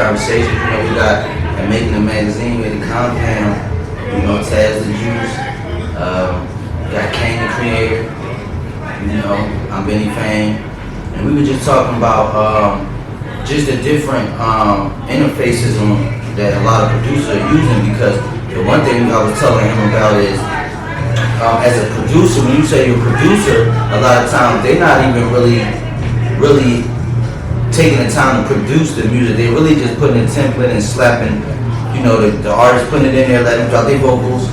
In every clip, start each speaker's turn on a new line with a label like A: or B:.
A: conversations. You know, we got and making a magazine with the compound. You know, Taz the Juice. Got Kane the Creator. You know, I'm Benny Fame, and we were just talking about just the different interfaces that a lot of producers are using. Because the one thing I was telling him about is, as a producer, when you say you're a producer, a lot of times they're not even really taking the time to produce the music. They're really just putting a template and slapping, you know, the artist putting it in there, letting them drop their vocals.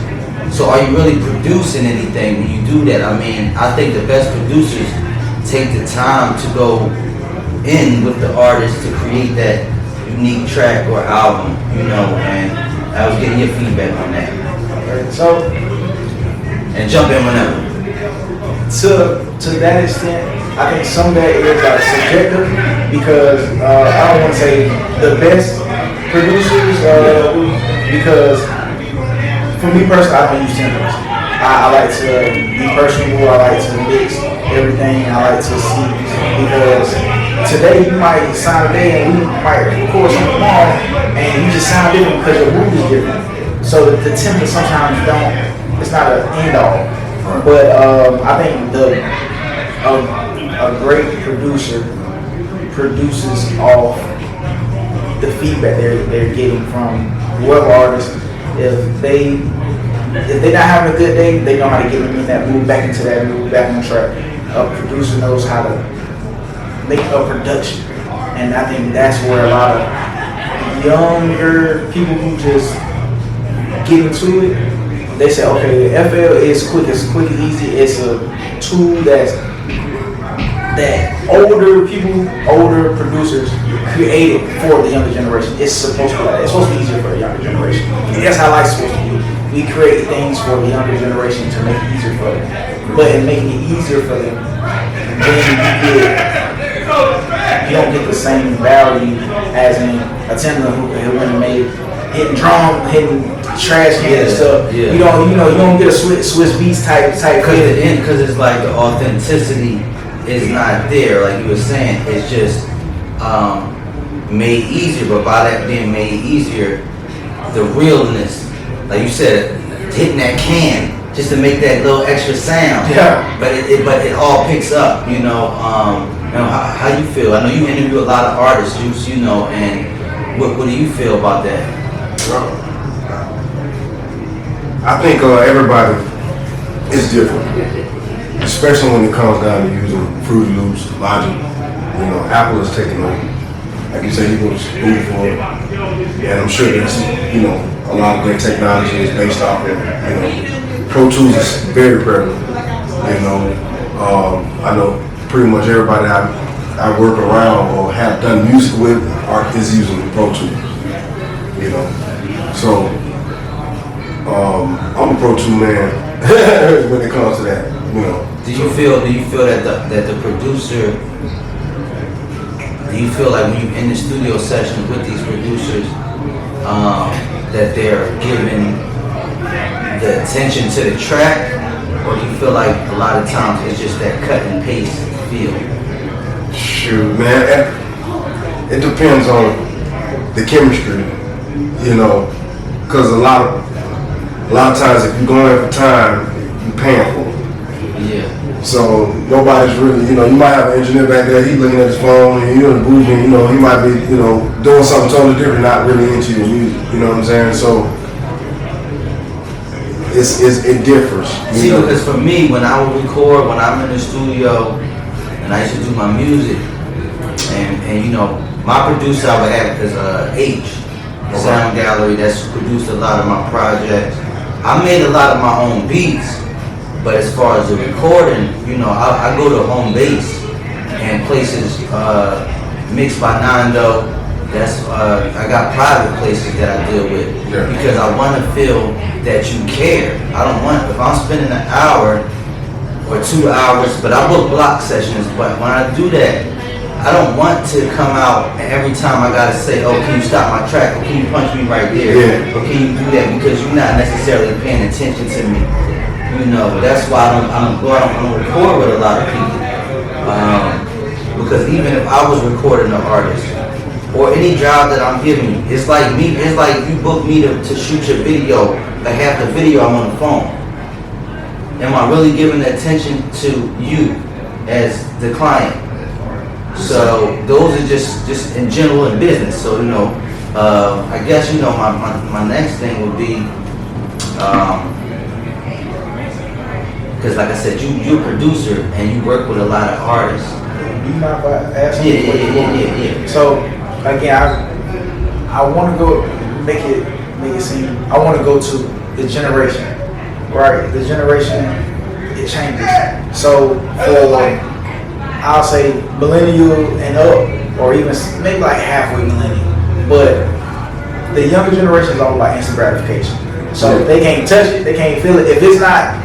A: So are you really producing anything when you do that? I mean, I think the best producers take the time to go in with the artist to create that unique track or album, you know, and I was getting your feedback on that.
B: Okay, so,
A: and jump in whenever.
B: To that extent, I think some of that is like subjective, because I don't want to say the best producers, because for me personally, I don't use templates. I like to be personable. I like to mix everything. I like to see, because today you might sound today and we might record something tomorrow and you just sound different because your mood is different. So the template sometimes it's not an end all. But I think a great producer produces off the feedback they're getting from whoever artist. If they're not having a good day, they know how to get them in that mood, back into that mood, back on track. A producer knows how to make a production, and I think that's where a lot of younger people who just get into it, they say, okay, the FL is quick and easy. It's a tool that older producers created for the younger generation. It's supposed to be like that. It's supposed to be easier for the younger generation. And that's how life's supposed to be. We create things for the younger generation to make it easier for them. But in making it easier for them, then you don't get the same value as in a Timber who went and made hitting drum, hitting trash cans and stuff.
A: Yeah.
B: You don't get a Swiss Beats type
A: Because it's like the authenticity is not there, like you were saying. It's just made easier, but by that being made easier, the realness, like you said, hitting that can just to make that little extra sound.
B: Yeah.
A: But it all picks up, you know. How you feel? I know you interview a lot of artists, Juice, you know, and what do you feel about that?
C: I think everybody is different, especially when it comes down to using Fruity Loops, Logic. You know, Apple is taking over. Like you say, you go to school for it, and I'm sure there's, you know, a lot of great technology is based off of, you know, Pro Tools is very prevalent. You know, I know pretty much everybody I work around or have done music with is using Pro Tools. You know, so I'm a Pro Tool man when it comes to that. You know.
A: Do you feel that the producer? Do you feel like when you're in the studio session with these producers, that they're giving the attention to the track, or do you feel like a lot of times it's just that cut and paste feel?
C: Shoot, man, it depends on the chemistry, you know, because a lot of times if you're going for time, you're paying for it.
A: Yeah.
C: So nobody's really, you know, you might have an engineer back there, he's looking at his phone, and you're in the booth, and, you know, he might be, you know, doing something totally different, not really into your music, you know what I'm saying? So it differs.
A: See, because for me, when I would record, when I'm in the studio, and I used to do my music, and you know, my producer I would have is H, Sound Gallery, that's produced a lot of my projects. I made a lot of my own beats. But as far as the recording, you know, I go to home base and places mixed by Nando. That's I got private places that I deal with because I want to feel that you care. I don't want, if I'm spending an hour or 2 hours, but I book block sessions. But when I do that, I don't want to come out and every time I gotta say, oh, can you stop my track, or can you punch me right there, or can you do that, because you're not necessarily paying attention to me. You know, that's why I don't record with a lot of people. Because even if I was recording an artist or any job that I'm giving you. It's like you book me to shoot your video, like half the video I'm on the phone. Am I really giving attention to you as the client? So those are just in general in business. So I guess my next thing would be, because like I said, you're a producer and you work with a lot of artists.
B: Do you mind if I ask you?
A: Yeah.
B: So again, I want to go make it seem. I want to go to the generation, right? The generation, it changes. So for I'll say millennial and up, or even maybe like halfway millennial, but the younger generation is all about instant gratification. So they can't touch it, they can't feel it. If it's not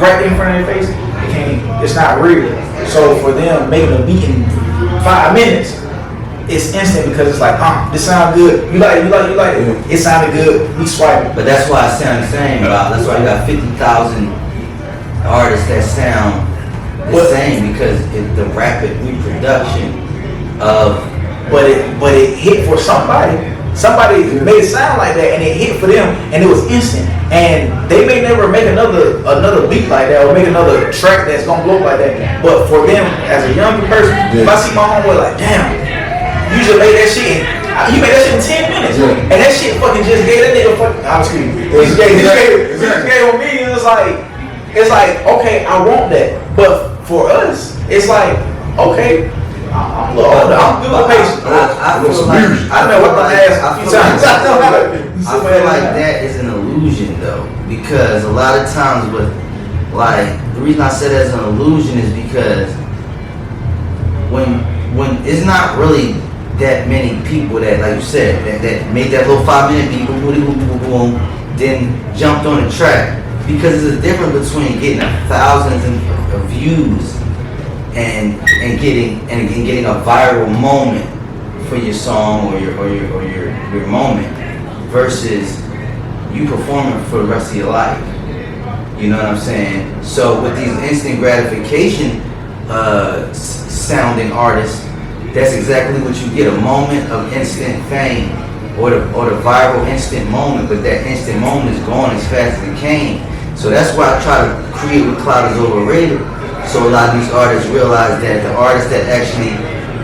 B: right there in front of their face, it's not real. So for them, making a beat in 5 minutes, it's instant because it's like, this sounds good. You like it. It sounded good. We swipe it.
A: But that's why I sound the same. That's why you got 50,000 artists that sound the same, because it's the rapid reproduction of.
B: But it hit for somebody. Somebody made it sound like that, and it hit for them, and it was instant. And they may never make another beat like that, or make another track that's gonna blow like that. But for them, as a younger person, if I see my homeboy like, damn, you just made that shit. You made that shit in 10 minutes, and that shit fucking just gave that nigga fucking. I'm excuse me. Just gave on me. It's like, okay, I want that. But for us, it's like, okay, I'm a little older. I'm good with patience.
A: I feel like
B: I know what the ass a few times.
A: I feel like that is an illusion though, because a lot of times the reason I said that's an illusion is because when it's not really that many people that, like you said, that made that little 5-minute beat, boom, then jumped on the track, because there's a difference between getting thousands of views and getting a viral moment for your song or your moment versus you performing for the rest of your life. You know what I'm saying? So with these instant gratification sounding artists, that's exactly what you get, a moment of instant fame or the viral instant moment, but that instant moment is gone as fast as it came. So that's why I try to create what Clout is Overrated. So a lot of these artists realize that the artists that actually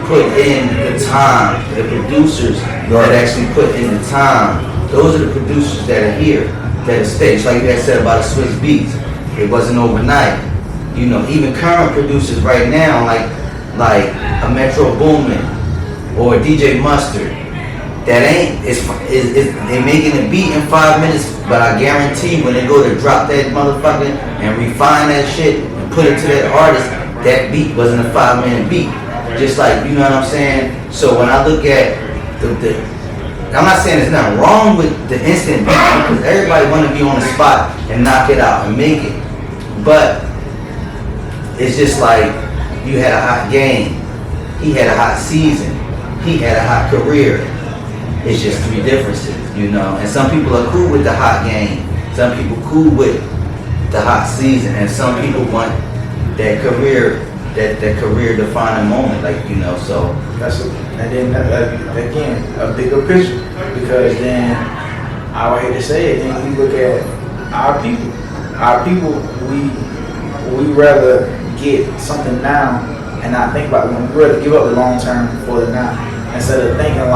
A: put in the time, the producers that actually put in the time, those are the producers that are here, that are staged. Like you had said about the Swiss Beats, it wasn't overnight. Even current producers right now, like a Metro Boomin or a DJ Mustard, that they're making a beat in 5 minutes, but I guarantee when they go to drop that motherfucker and refine that shit and put it to that artist, that beat wasn't a 5-minute beat. Just like, you know what I'm saying? So when I look at I'm not saying there's nothing wrong with the instant beat, because everybody want to be on the spot and knock it out and make it. But it's just like, you had a hot game, he had a hot season, he had a hot career. It's just three differences, and some people are cool with the hot game, some people cool with the hot season, and some people want that career defining moment, so
B: That's it. And then again, a bigger picture, because then I would hate to say it, then we look at our people. Our people, we rather get something now and not think about it. We rather give up the long term for the now, instead of thinking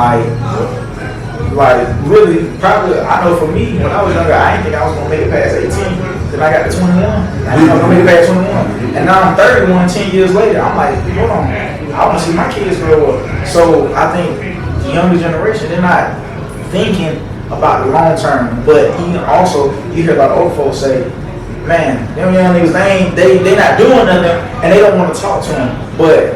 B: like really, probably, I know for me, when I was younger, I didn't think I was going to make it past 18. Then I got to 21. I didn't know I was going to make it past 21. And now I'm 31, 10 years later. I'm like, hold on, I want to see my kids grow up. So I think the younger generation, they're not thinking about the long term. But even also, you hear a lot of old folks say, man, them young niggas, they not doing nothing, and they don't want to talk to them. But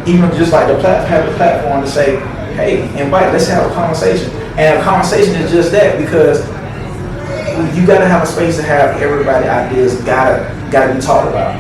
B: even just like have the platform to say, hey, invite, let's have a conversation. And a conversation is just that, because you gotta have a space to have everybody ideas gotta be talked about.